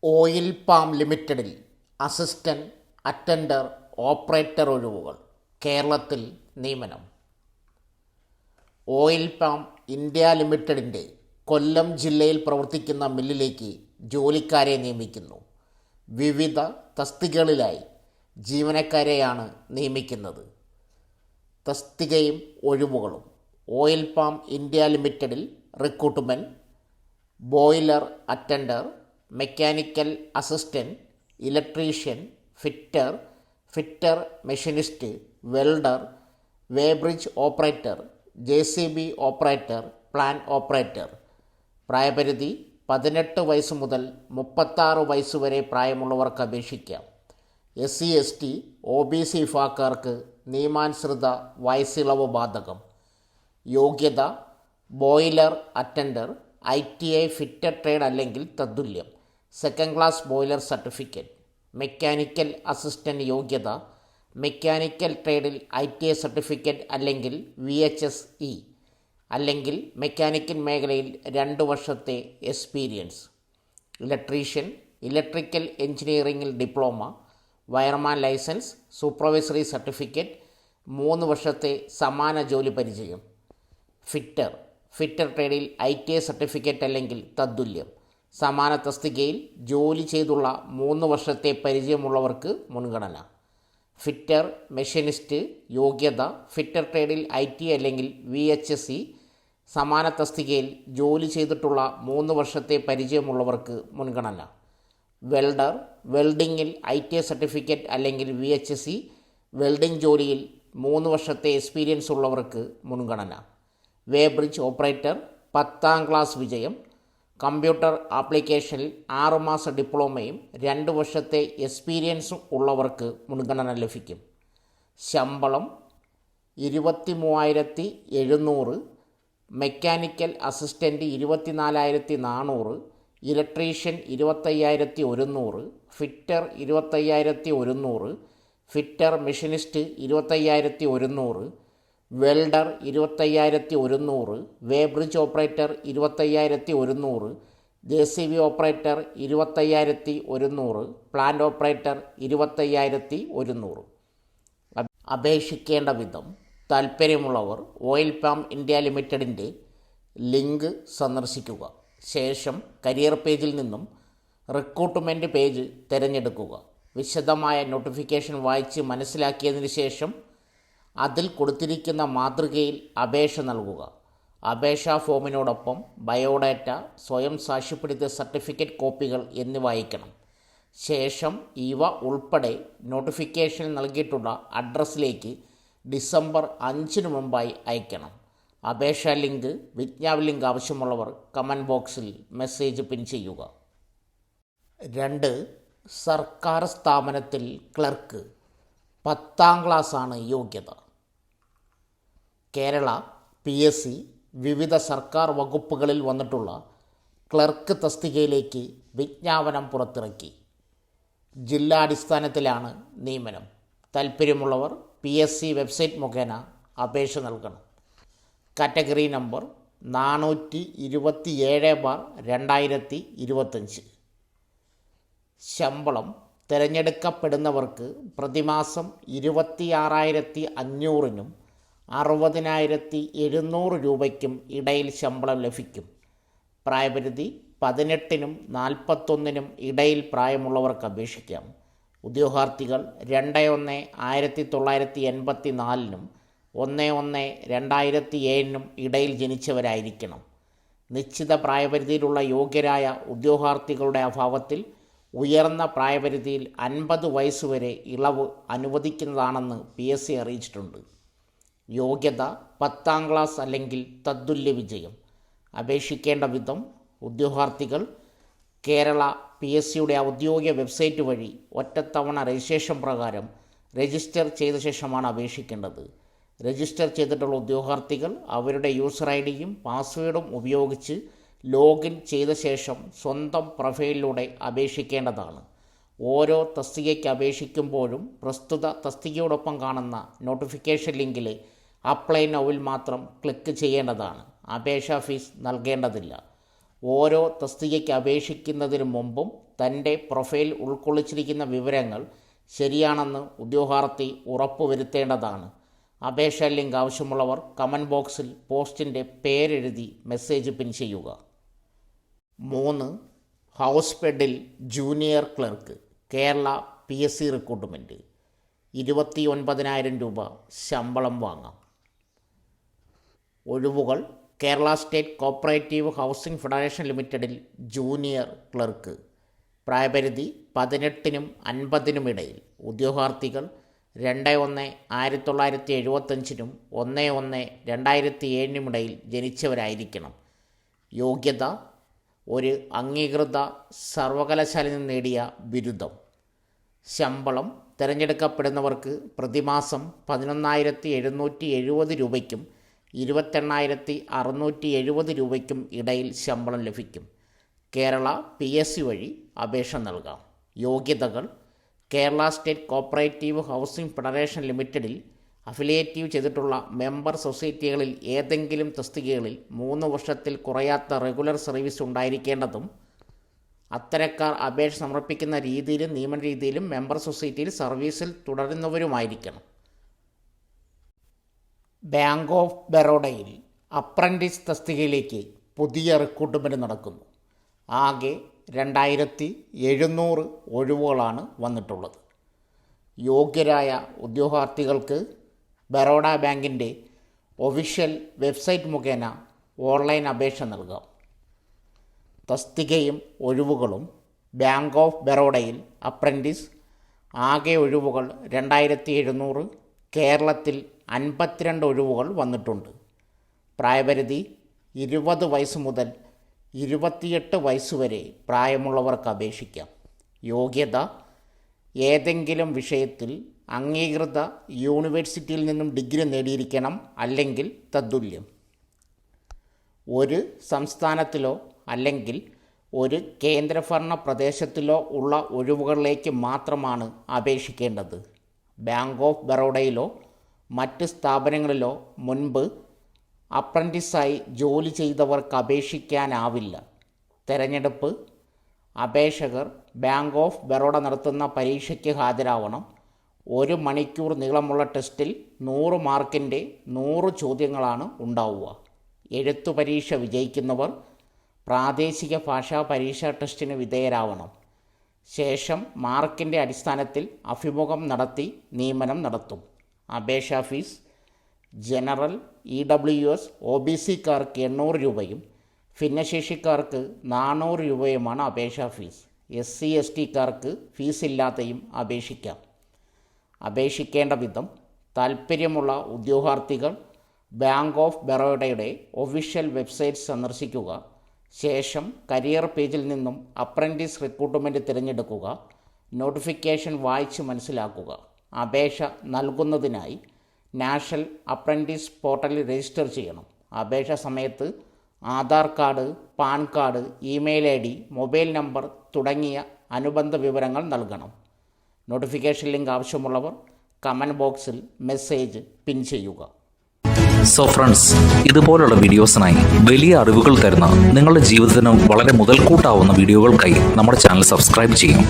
Oil palm ലിമിറ്റഡിൽ assistant attender operator ഒഴിവുകൾ കേരളത്തിൽ നിയമനം. ഓയിൽ പാം ഇന്ത്യ ലിമിറ്റഡിൻ്റെ കൊല്ലം ജില്ലയിൽ പ്രവർത്തിക്കുന്ന മില്ലിലേക്ക് ജോലിക്കാരെ നിയമിക്കുന്നു. വിവിധ തസ്തികകളിലായി ജീവനക്കാരെയാണ് നിയമിക്കുന്നത്. തസ്തികയും ഒഴിവുകളും: ഓയിൽ പാം ഇന്ത്യ ലിമിറ്റഡിൽ recruitment boiler attender, mechanical assistant, electrician, fitter machinist, welder, weighbridge operator, JCB operator, plan operator. പ്രായപരിധി 18 വയസ്സ് മുതൽ 36 വയസ്സ് വരെ പ്രായമുള്ളവർക്ക് അപേക്ഷിക്കാം. SC ST OBC വിഭാഗക്കാർക്ക് നിയമാനുസൃത വയസ്സിളവ് ബാധകം. യോഗ്യത: boiler attender, ITI fitter trade അല്ലെങ്കിൽ തത്തുല്യം, 2nd class boiler certificate. Mechanical assistant യോഗ്യത: മെക്കാനിക്കൽ ട്രേഡിൽ ITI സർട്ടിഫിക്കറ്റ് അല്ലെങ്കിൽ VHSE അല്ലെങ്കിൽ മെക്കാനിക്കൽ മേഖലയിൽ 2 വർഷത്തെ എക്സ്പീരിയൻസ്. ഇലക്ട്രീഷ്യൻ, ഇലക്ട്രിക്കൽ എഞ്ചിനീയറിംഗിൽ diploma, wireman licence, supervisory certificate, 3 വർഷത്തെ സമാന ജോലി പരിചയം. ഫിറ്റർ ട്രേഡിൽ ITI സർട്ടിഫിക്കറ്റ് അല്ലെങ്കിൽ തത്തുല്യം, സമാന തസ്തികയിൽ ജോലി ചെയ്തുള്ള 3 വർഷത്തെ പരിചയമുള്ളവർക്ക് മുൻഗണന. ഫിറ്റർ മെഷീനിസ്റ്റ് യോഗ്യത: ഫിറ്റർ ട്രേഡിൽ ITI അല്ലെങ്കിൽ VHSE, സമാന തസ്തികയിൽ ജോലി ചെയ്തിട്ടുള്ള 3 വർഷത്തെ പരിചയമുള്ളവർക്ക് മുൻഗണന. വെൽഡർ, വെൽഡിങ്ങിൽ ITI സർട്ടിഫിക്കറ്റ് അല്ലെങ്കിൽ VHSE, വെൽഡിംഗ് ജോലിയിൽ 3 വർഷത്തെ എക്സ്പീരിയൻസ് ഉള്ളവർക്ക് മുൻഗണന. വേബ്രിഡ്ജ് ഓപ്പറേറ്റർ, 10ാം ക്ലാസ് വിജയം, കമ്പ്യൂട്ടർ ആപ്ലിക്കേഷനിൽ 6 മാസ ഡിപ്ലോമയും 2 വർഷത്തെ എക്സ്പീരിയൻസും ഉള്ളവർക്ക് മുൻഗണന ലഭിക്കും. ശമ്പളം 23,700, mechanical assistant 24,400, electrician 25,100, fitter 25,100, fitter machinist 25,100, welder 25,100, weighbridge operator 25,100, JCB operator 25,100, plant operator 25,100. അപേക്ഷിക്കേണ്ട വിധം: താൽപ്പര്യമുള്ളവർ ഓയിൽ പാം ഇന്ത്യ ലിമിറ്റഡിൻ്റെ ലിങ്ക് സന്ദർശിക്കുക. ശേഷം കരിയർ പേജിൽ നിന്നും റിക്രൂട്ട്മെൻറ്റ് പേജ് തിരഞ്ഞെടുക്കുക. വിശദമായ നോട്ടിഫിക്കേഷൻ വായിച്ച് മനസ്സിലാക്കിയതിന് ശേഷം അതിൽ കൊടുത്തിരിക്കുന്ന മാതൃകയിൽ അപേക്ഷ നൽകുക. അപേക്ഷാ ഫോമിനോടൊപ്പം ബയോഡാറ്റ, സ്വയം സാക്ഷ്യപ്പെടുത്തിയ സർട്ടിഫിക്കറ്റ് കോപ്പികൾ എന്നിവ അയക്കണം. ശേഷം ഇവ ഉൾപ്പെടെ നോട്ടിഫിക്കേഷനിൽ നൽകിയിട്ടുള്ള അഡ്രസ്സിലേക്ക് ഡിസംബർ 5 മുമ്പായി അയക്കണം. അപേക്ഷാ ലിങ്ക്, വിജ്ഞാപന ലിങ്ക് ആവശ്യമുള്ളവർ കമൻറ്റ് ബോക്സിൽ മെസ്സേജ് പിൻ ചെയ്യുക. 2. സർക്കാർ സ്ഥാപനത്തിൽ ക്ലർക്ക്, 10ാം ക്ലാസ്സാണ് യോഗ്യത. കേരള PSC വിവിധ സർക്കാർ വകുപ്പുകളിൽ വന്നിട്ടുള്ള ക്ലർക്ക് തസ്തികയിലേക്ക് വിജ്ഞാപനം പുറത്തിറക്കി. ജില്ലാടിസ്ഥാനത്തിലാണ് നിയമനം. താൽപ്പര്യമുള്ളവർ PSC വെബ്സൈറ്റ് മുഖേന അപേക്ഷ നൽകണം. Category number 427/2025. ശമ്പളം: തിരഞ്ഞെടുക്കപ്പെടുന്നവർക്ക് പ്രതിമാസം 26,500-നും 60,700 രൂപയ്ക്കും ഇടയിൽ ശമ്പളം ലഭിക്കും. പ്രായപരിധി 18-നും 41-നും ഇടയിൽ പ്രായമുള്ളവർക്ക് അപേക്ഷിക്കാം. ഉദ്യോഗാർത്ഥികൾ 2/1/1984-നും 1/1/2007-നും ഇടയിൽ ജനിച്ചവരായിരിക്കണം. നിശ്ചിത പ്രായപരിധിയിലുള്ള യോഗ്യരായ ഉദ്യോഗാർത്ഥികളുടെ അഭാവത്തിൽ ഉയർന്ന പ്രായപരിധിയിൽ 50 വയസ്സുവരെ ഇളവ് അനുവദിക്കുന്നതാണെന്ന് PSC അറിയിച്ചിട്ടുണ്ട്. യോഗ്യത: 10ാം ക്ലാസ് അല്ലെങ്കിൽ തത്തുല്യ വിജയം. അപേക്ഷിക്കേണ്ട വിധം: ഉദ്യോഗാർത്ഥികൾ കേരള PSCയുടെ ഔദ്യോഗിക വെബ്സൈറ്റ് വഴി ഒറ്റത്തവണ രജിസ്ട്രേഷൻ പ്രകാരം രജിസ്റ്റർ ചെയ്ത ശേഷമാണ് അപേക്ഷിക്കേണ്ടത്. രജിസ്റ്റർ ചെയ്തിട്ടുള്ള ഉദ്യോഗാർത്ഥികൾ അവരുടെ യൂസർ IDയും പാസ്വേഡും ഉപയോഗിച്ച് ലോഗിൻ ചെയ്ത ശേഷം സ്വന്തം പ്രൊഫൈലിലൂടെ അപേക്ഷിക്കേണ്ടതാണ്. ഓരോ തസ്തികയ്ക്ക് അപേക്ഷിക്കുമ്പോഴും പ്രസ്തുത തസ്തികയോടൊപ്പം കാണുന്ന നോട്ടിഫിക്കേഷൻ ലിങ്കിൽ അപ്ലൈ നൗവിൽ മാത്രം ക്ലിക്ക് ചെയ്യേണ്ടതാണ്. അപേക്ഷാ ഫീസ് നൽകേണ്ടതില്ല. ഓരോ തസ്തികയ്ക്ക് അപേക്ഷിക്കുന്നതിന് മുമ്പും തൻ്റെ പ്രൊഫൈൽ ഉൾക്കൊള്ളിച്ചിരിക്കുന്ന വിവരങ്ങൾ ശരിയാണെന്ന് ഉദ്യോഗാർത്ഥി ഉറപ്പുവരുത്തേണ്ടതാണ്. അപേക്ഷാ ലിങ്ക് ആവശ്യമുള്ളവർ കമൻറ്റ് ബോക്സിൽ പോസ്റ്റിൻ്റെ പേരെഴുതി മെസ്സേജ് പിൻ ചെയ്യുക. 3. ഹൗസ് ഫെഡിൽ junior clerk Kerala PSC recruitment 29,000 രൂപ ശമ്പളം വാങ്ങാം. ഒഴിവുകൾ: Kerala state cooperative housing federation ലിമിറ്റഡിൽ ജൂനിയർ ക്ലർക്ക്. പ്രായപരിധി 18-നും 50-നും ഇടയിൽ. ഉദ്യോഗാർത്ഥികൾ 2/1/1975-നും 1/1/2007-നും ഇടയിൽ ജനിച്ചവരായിരിക്കണം. യോഗ്യത: ഒരു അംഗീകൃത സർവകലാശാലയിൽ നിന്ന് നേടിയ ബിരുദം. ശമ്പളം: തിരഞ്ഞെടുക്കപ്പെടുന്നവർക്ക് പ്രതിമാസം 11,770 രൂപയ്ക്കും 28,670 രൂപയ്ക്കും ഇടയിൽ ശമ്പളം ലഭിക്കും. കേരള PSC വഴി അപേക്ഷ നൽകാം. യോഗ്യതകൾ: Kerala state cooperative housing federation ലിമിറ്റഡിൽ അഫിലിയേറ്റീവ് ചെയ്തിട്ടുള്ള മെമ്പർ സൊസൈറ്റികളിൽ ഏതെങ്കിലും തസ്തികകളിൽ 3 വർഷത്തിൽ കുറയാത്ത റെഗുലർ സർവീസ് ഉണ്ടായിരിക്കേണ്ടതും അത്തരക്കാർ അപേക്ഷ സമർപ്പിക്കുന്ന രീതിയിലും നിയമന രീതിയിലും മെമ്പർ സൊസൈറ്റിയിൽ സർവീസിൽ തുടരുന്നവരുമായിരിക്കണം. ബാങ്ക് ഓഫ് ബറോഡയിൽ അപ്രൻറ്റീസ് തസ്തികയിലേക്ക് പുതിയ റിക്രൂട്ട്മെൻറ്റ് നടക്കുന്നു. ആകെ 2,700 ഒഴിവുകളാണ് വന്നിട്ടുള്ളത്. യോഗ്യരായ ഉദ്യോഗാർത്ഥികൾക്ക് ബറോഡ ബാങ്കിൻ്റെ ഒഫീഷ്യൽ വെബ്സൈറ്റ് മുഖേന ഓൺലൈൻ അപേക്ഷ നൽകാം. തസ്തികയും ഒഴിവുകളും: ബാങ്ക് ഓഫ് ബറോഡയിൽ അപ്രൻറ്റീസ്. ആകെ ഒഴിവുകൾ 2,700. കേരളത്തിൽ 52 ഒഴിവുകൾ വന്നിട്ടുണ്ട്. പ്രായപരിധി 20 വയസ്സ് മുതൽ 28 വയസ്സുവരെ പ്രായമുള്ളവർക്ക് അപേക്ഷിക്കാം. യോഗ്യത: ഏതെങ്കിലും വിഷയത്തിൽ അംഗീകൃത യൂണിവേഴ്സിറ്റിയിൽ നിന്നും ഡിഗ്രി നേടിയിരിക്കണം, അല്ലെങ്കിൽ തത്തുല്യം. ഒരു സംസ്ഥാനത്തിലോ അല്ലെങ്കിൽ ഒരു കേന്ദ്രഭരണ പ്രദേശത്തിലോ ഉള്ള ഒഴിവുകളിലേക്ക് മാത്രമാണ് അപേക്ഷിക്കേണ്ടത്. ബാങ്ക് ഓഫ് ബറോഡയിലോ മറ്റ് സ്ഥാപനങ്ങളിലോ മുൻപ് അപ്രൻറ്റീസായി ജോലി ചെയ്തവർക്ക് അപേക്ഷിക്കാനാവില്ല. തെരഞ്ഞെടുപ്പ്: അപേക്ഷകർ ബാങ്ക് ഓഫ് ബറോഡ നടത്തുന്ന പരീക്ഷയ്ക്ക് ഹാജരാവണം. 1 മണിക്കൂർ നീളമുള്ള ടെസ്റ്റിൽ 100 മാർക്കിൻ്റെ 100 ചോദ്യങ്ങളാണ് ഉണ്ടാവുക. എഴുത്തു പരീക്ഷ വിജയിക്കുന്നവർ പ്രാദേശിക ഭാഷാ പരീക്ഷാ ടെസ്റ്റിന് വിധേയരാവണം. ശേഷം മാർക്കിൻ്റെ അടിസ്ഥാനത്തിൽ അഭിമുഖം നടത്തി നിയമനം നടത്തും. അപേക്ഷാ ഫീസ്: ജനറൽ, EWS, OBCക്കാർക്ക് 800 രൂപയും ഭിന്നശേഷിക്കാർക്ക് 400 രൂപയുമാണ് അപേക്ഷാ ഫീസ്. SC/STക്കാർക്ക് ഫീസില്ലാതെയും അപേക്ഷിക്കാം. അപേക്ഷിക്കേണ്ട വിധം: താൽപ്പര്യമുള്ള ഉദ്യോഗാർത്ഥികൾ ബാങ്ക് ഓഫ് ബറോഡയുടെ ഒഫീഷ്യൽ വെബ്സൈറ്റ് സന്ദർശിക്കുക. ശേഷം കരിയർ പേജിൽ നിന്നും അപ്രൻറ്റീസ് റിക്രൂട്ട്മെൻറ്റ് തിരഞ്ഞെടുക്കുക. നോട്ടിഫിക്കേഷൻ വായിച്ച് മനസ്സിലാക്കുക. അപേക്ഷ നൽകുന്നതിനായി നാഷണൽ അപ്രൻറ്റീസ് പോർട്ടലിൽ രജിസ്റ്റർ ചെയ്യണം. അപേക്ഷ സമയത്ത് Aadhaar card, pan card, email ID, mobile number തുടങ്ങിയ അനുബന്ധ വിവരങ്ങൾ നൽകണം. നോട്ടിഫിക്കേഷൻ ലിങ്ക് ആവശ്യമുള്ളവർ കമൻറ്റ് ബോക്സിൽ മെസ്സേജ് പിൻ ചെയ്യുക. സോ ഫ്രണ്ട്സ്, ഇതുപോലുള്ള വീഡിയോസിനായി വലിയ അറിവുകൾ തരുന്ന നിങ്ങളുടെ ജീവിതത്തിന് വളരെ മുതൽക്കൂട്ടാവുന്ന വീഡിയോകൾക്കായി നമ്മുടെ ചാനൽ സബ്സ്ക്രൈബ് ചെയ്യും.